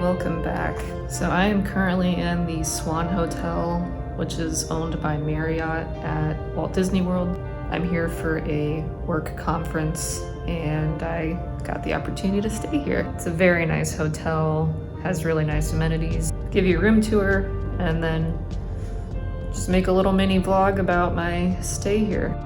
welcome back. So I am currently in the Swan Hotel, which is owned by Marriott at Walt Disney World. I'm here for a work conference and I got the opportunity to stay here. It's a very nice hotel, has really nice amenities. Give you a room tour and then just make a little mini vlog about my stay here.